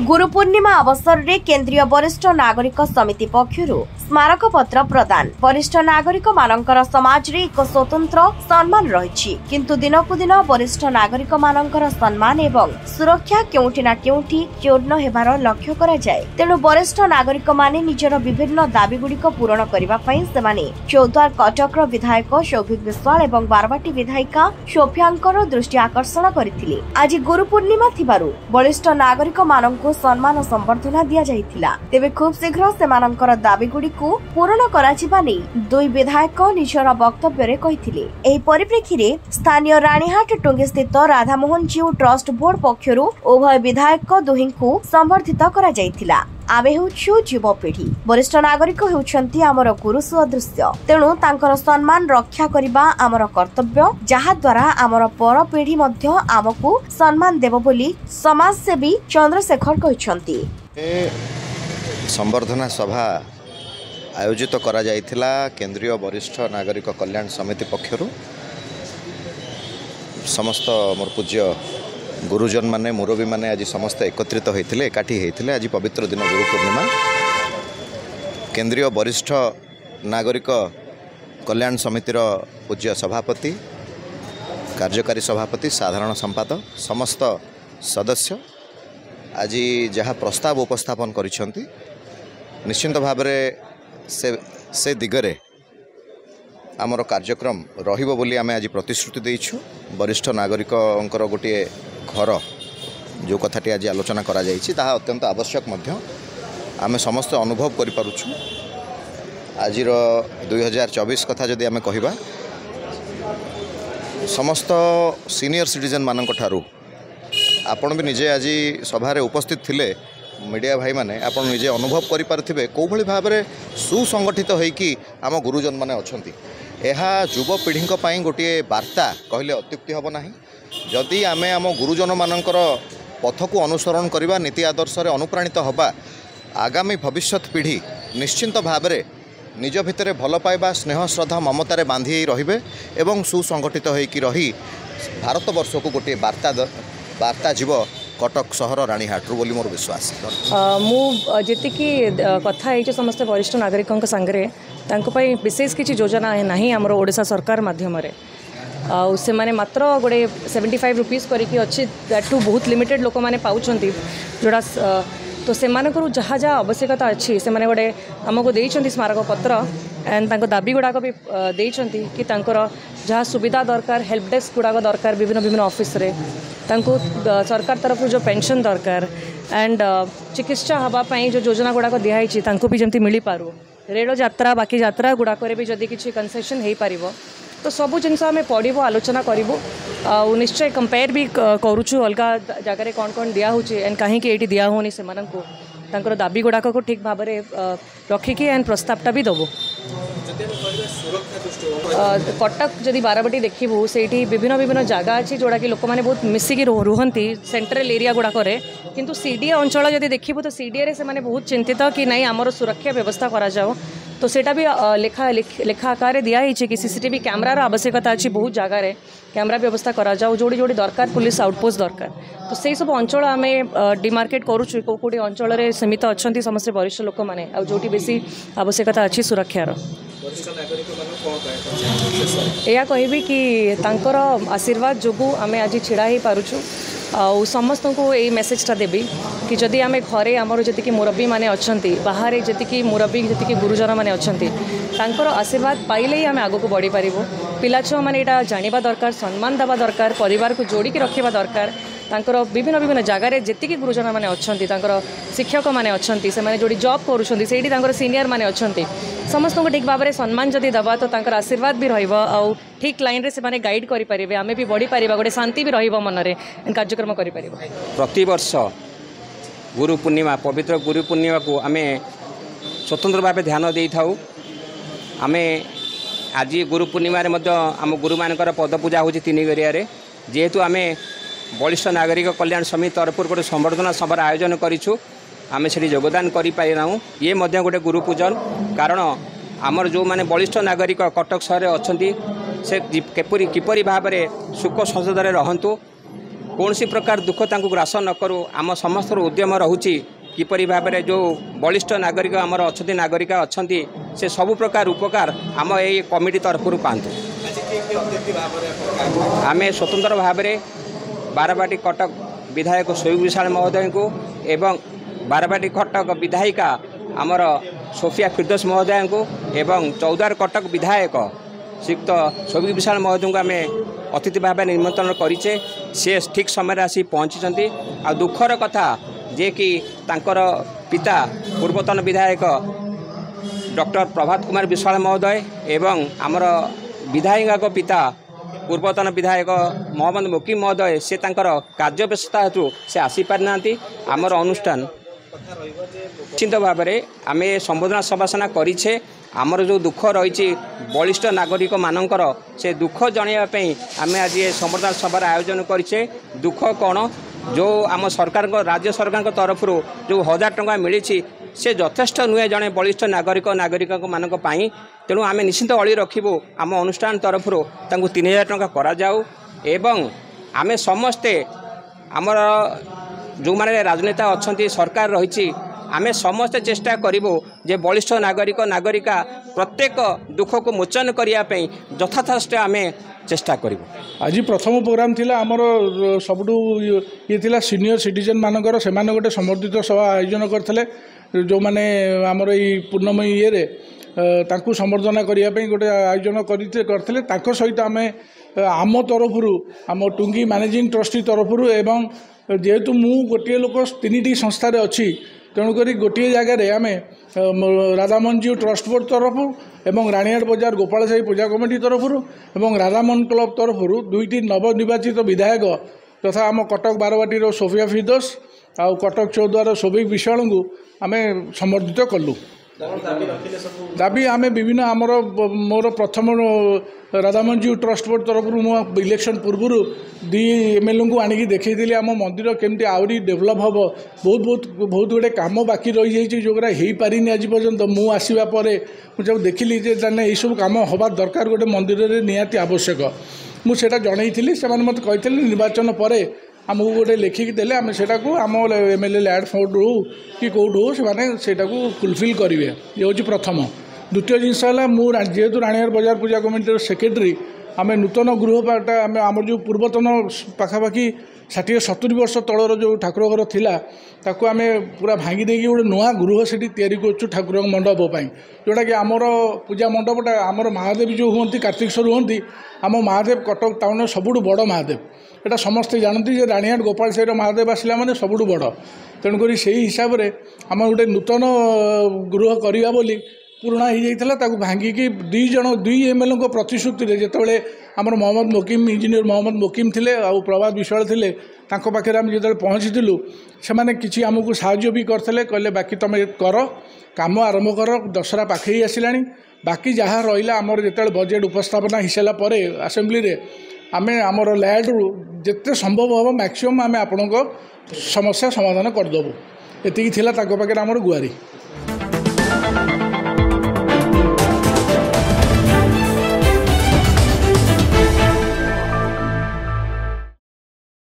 गुरु पूर्णिमा अवसर में केंद्रीय वरिष्ठ नागरिक समिति पक्षरु स्मारक पत्र प्रदान। वरिष्ठ नागरिक मानकर समाज रे एक स्वतंत्र सम्मान रही, किंतु दिनकु दिन वरिष्ठ नागरिक मानकर सम्मान एवं सुरक्षा केउठी ना केउठी चूर्ण हेबार लक्ष्य करा जाय। तेणु वरिष्ठ नागरिक माने निजर विभिन्न दाबी गुड़िक पूरण करबा पई सेमाने चौद्वार कटकर विधायक सौभिक विश्वाल एवं बारवाटी विधायिका सोफियांकर दृष्टि आकर्षण करथिले। आज गुरु पूर्णिमा थिबारु वरिष्ठ नागरिक मानक सम्मान संबर्धना दिया जाइथिला। तेबे खूब शीघ्र सेमानकर दाबी गुड़िकु पूरण कराजिबा नै दुई विधायक निजर वक्तव्य रे कहिथिले। एही परिप्रेक्षी रे स्थानीय रानीहाट टुंगी स्थित राधामोहन जीव ट्रस्ट बोर्ड पक्षरु उभय विधायक दुहिंकु संबर्धित करा जाइथिला। आमे हेउछु युवपीढ़ी, वरिष्ठ नागरिक हेउछंती आमर गुरु सदृश्य, तेणु तांकर सम्मान रक्षा करिबा आमर कर्तव्य, जहा द्वारा आमर पर पीढ़ी मध्य आमकु सम्मान देबो बोली समाजसेवी चंद्रशेखर कहिसंती। संबर्धना सभा आयोजित करा जाइथिला केंद्रीय वरिष्ठ नागरिक कल्याण समिति पक्षरु। समस्त मोर पूज्य गुरुजन माने मुरबी माने आज समस्त एकत्रित होइथिले, एकाठी होइथिले। आज पवित्र दिन गुरु पूर्णिमा। केंद्रीय वरिष्ठ नागरिक कल्याण समितिर पूज्य सभापति, कार्यकारी सभापति, साधारण संपादक, समस्त सदस्य आज जहाँ प्रस्ताव उपस्थापन करिसेंती, निश्चित भाव से दिगरे आमर कार्यक्रम रहिबो बोली आमे आज प्रतिश्रुति देइछु। वरिष्ठ नागरिकंकर गोटे घर जो कथाटी आज आलोचना करा जाइछि ताहा अत्यंत आवश्यक मध्य आमे समस्त अनुभव करि पारुछु। आजिर 2024 कथा जदि आमे कहिबा, समस्त सीनियर सिटीजन मानक ठारू आपण भी निजे आज सभारे उपस्थित थिले, मीडिया भाई माने आपण निजे अनुभव करि पारथिबे को भली भाबरे सुसंगठित होइकी आम गुरुजन माने अछंती। एहा युवपीढ़ी पई गोटे वार्ता कहले अत्युक्ति हबो नाही। जदि आमे आम गुरुजन मानकर पथ को अनुसरण करबा, नीति आदर्श रे अनुप्राणित हबा, आगामी भविष्यत पीढ़ी निश्चिंत भाबरे निज भितरे भल पाइबा, स्नेह श्रद्धा ममतारे बांधी रहिबे एवं सुसंगठित होइकी रही भारत वर्ष को गोटे वार्ता जीव कटक सहर रानीहाटू बोली मोर विश्वास। मु जेतिकी कथा है समस्त वरिष्ठ नागरिकों संगे विशेष किसी योजना नहीं आमर ओडिशा सरकार माध्यम से माने मात्र गोटे 75 रुपीज करके अच्छी टू बहुत लिमिटेड लोक मैंने पाँच जोड़ा तो से जहाँ जहाँ आवश्यकता अच्छी से माने गोटे आमको देइछंती स्मारक पत्र एंड तांको दाबी गुड़ाक भी देइछंती कि तांकर जहाँ सुविधा दरकार, हेल्प डेस्क गुड़ाक दरकार विभिन्न विभिन्न ऑफिस रे, तांको सरकार तरफ जो पेंशन दरकार एंड चिकित्सा हवापाई जो योजना गुड़ाक दिखाई तांको भी जमती मिल पारू, रेल यात्रा बाकी यात्रा गुड़ाक भी जदि किसी कनसेसन हो पारिबो तो सबू जिनस आम पढ़ू आलोचना करूँ। निश्चय कंपेयर भी करुचु अलग जगह कौन कौन दिया होची एंड कहीं ये दिया होनी से तांकर दाबी गुड़ाक को ठीक भाव में रखिकी एंड प्रस्तावटा भी दबो। कटक जदि बारवाटी देखू से विभिन्न विभिन्न जगह अच्छी जोड़ा कि लोक मैंने बहुत मिसिकी रुहंती सेंट्रल एरिया गुड़ाक, किंतु सीडीए अंचल जदि देखू तो सीडीए से माने बहुत चिंतित कि नहीं आमर सुरक्षा व्यवस्था करा जाओ। तो सेटा भी लेखा आकार दिखाई कि सीसीटीवी कैमरार आवश्यकता अच्छी, बहुत जगार कैमरा व्यवस्था करा जाओ, जोड़ी जोड़ी दरकार पुलिस आउटपोस्ट दरकार। तो से सब अंचल आम डिमार्केट करुचु कौटी अंचल सीमित अच्छा समस्त वरिष्ठ लोक मैंने जोटी बेसी आवश्यकता अच्छी सुरक्षार। या कहबी कि तांकर आशीर्वाद जोगु आमे आज छिड़ा ही पारुछु। समस्त को यही मेसेजटा देवी कि जदि आम घरे आमर जी मुरबी मैंने अच्छा, बाहर जी मुरबी जी गुरुजन मैंने अच्छा, आशीर्वाद पाइले ही आम आग को बढ़ी पार। पिला छुआ मैंने यहाँ जाना दरकार, सम्मान देवा दरकार, परिवार को जोड़िकी रखा दरकार। तांकर विभिन्न विभिन्न जगार जी गुरुजन मैंने अच्छा, शिक्षक मैंने अच्छा, से जोड़ी जॉब कर सीनियर मैंने अच्छा, समस्त को ठीक भाव में सम्मान जदि दबा तो तांकर आशीर्वाद भी रहिबो आउ ठीक लाइन रे से माने गाइड करि परिबे, आमे भी बढ़ी परिबा, गोटे शांति भी रहिबो मन रे कार्यक्रम करि परिबो। प्रति वर्ष गुरु पूर्णिमा, पवित्र गुरु पूर्णिमा को आमे स्वतंत्र भाव ध्यान दे थाउ। आमे आज गुरु पूर्णिमा रे मध्य आम गुरु मानकर पद पूजा होची तिनिगरिया रे, जेहेतु आमे वरिष्ठ नागरिक कल्याण समिति तरफ गोटे संबर्धना सभार आयोजन करिछु। आमे से योगदान करि पारि नाउ, ये मध्य गोटे गुरु पूजन। कारण आमर जो माने वरिष्ठ नागरिक कटक सहर अच्छा से किपरि भाव में सुख संसदरे रहंतु कौन प्रकार दुख तांको ग्रास न करू आम समस्त उद्यम रहुची किपरि भाव में जो बलिष्ठ नागरिक आमर अच्छा नागरिक अच्छा से सबु प्रकार उपकार आम ये कमिटी तरफ पातु आम स्वतंत्र भाव में बारवाटी कटक विधायक शोभिक विशाल महोदय को एवं बारवाटी कटक विधायिका आमर सोफिया फिरदोस महोदय को एवं चौदार कटक विधायक श्रीयुक्त शोभिक विशाल महोदय को आम अतिथि भाव निमंत्रण करें सी ठीक समय आसी पहुँची आ दुखर कथा जे कि तांकर पिता पूर्वतन विधायक डॉक्टर प्रभात कुमार विश्वाल महोदय एवं आमर विधायिका को पिता पूर्वतन विधायक मोहम्मद मोकिम महोदय से तांकर कार्य व्यस्तता हेतु से आसी पारि नांती आमर अनुष्ठान निश्चित भाव में आम संबोधना सभासना करें आमर जो दुख रही बलिष्ठ नागरिक मानकर से दुख जनवाई आम आज संबोधना सभार आयोजन करें दुख कौन जो आम सरकार राज्य सरकार तरफ जो 1000 टंका मिली से यथेष्ट नुहे जड़े बलिष्ठ नागरिक मानक तेणु आम निश्चित अली रखू आम अनुष्ठान तरफ 3000 टंका करा जाऊ एवं आम समस्ते आमर जो माने राजनेता अच्छा सरकार रही आम समस्ते चेष्टा करूँ जे बलिष्ठ नागरिका प्रत्येक दुख को मोचन करने यथाथाष्ट आम चेष्टा करूँ। आज प्रथम प्रोग्राम थिला आमर सबुठू ये थिला सीनियर सिटीजन मानकर से गोटे समर्थित सभा आयोजन करते जो माने आमर ये पूर्णमयी ये तांकु संबर्धना करने गोटे आयोजन करते सहित आम आम तरफ आम टुंगी मैनेजिंग ट्रस्टी तरफ एवं जेहेतु मु गोटे लोक 3टी संस्थार अच्छी तेणुक गोटे जगार आम राधामोहन जीव ट्रस्ट बोर्ड तरफ एवं रानीहाट बजार गोपाल साही पूजा कमिटी तरफ एवं राधामोहन क्लब तरफ 2टी नवनिर्वाचित विधायक तथा आम कटक बारवाटीर सोफिया फिरदोस आउ कटक चौद्वार शोभिक विशाल को आम समर्थित कलु दाबी आम विभिन्न आमर मोर प्रथम राधामोहन जीव ट्रस्ट बोर्ड तरफ मु इलेक्शन पूर्व 2 MLA को आनिकी देखी आम मंदिर केमती आहरी डेभलप हम बहुत गुड़े काम बाकी रही जाइए जोगरा हो पारिनी आज पर्यंत मु आसवा मुझे देखिली यही सब कम हवा दरकार गोटे मंदिर में निहाती आवश्यक मुझे जनई से मत कही निर्वाचन पर आमको गोटे लिखिकी देले आम से आम MLA लैंड फोर्ड हो कि कौट हो से फुलफिल करेंगे ये हूँ प्रथम द्वितीय जिनस है जेहेतु रानीहाट बजार पूजा कमिटी सेक्रेटरी आम नूतन गृहपाटा आम जो पूर्वतन पाखापाखि 60-70 वर्ष तलर जो ठाकुर घर थिला ताकू आम पूरा भांगी देकी गोटे नुआ गृह से तैयारी ठाकुर मंडप जोटा कि आमर पूजा मंडपटा आमर महादेव जो हमें कार्तिकेश्वर हमें आम महादेव कटक टाउन सबुठ बड़ महादेव एटा समस्ते जानती जे रानीहाट गोपाल साही महादेव आसला माने सबुठ बड़ तेणुक से हिसाब से आम गोटे नूतन गृह करवा बोली पुराणा हो जाता भांगिकी 2 MLA को प्रतिश्रुति जिते आमर मोहम्मद मोकिम इंजीनियर मोहम्मद मोकिम थे आ प्रभात विश्वाल थे पाखे आम जो पहुँचीलु से किसी आमको साहाय्य भी करते कहले बाकी तुम कर काम आरंभ कर दशहरा पाखे ही आसला बाकी जहाँ रहा आमर जो बजेट उपस्थापना हो सारापर आसेम्बली आम आमर लैंड जिते संभव हम मैक्सिमम आम आपण समस्या समाधान करदेबू एति आमर गुहारी।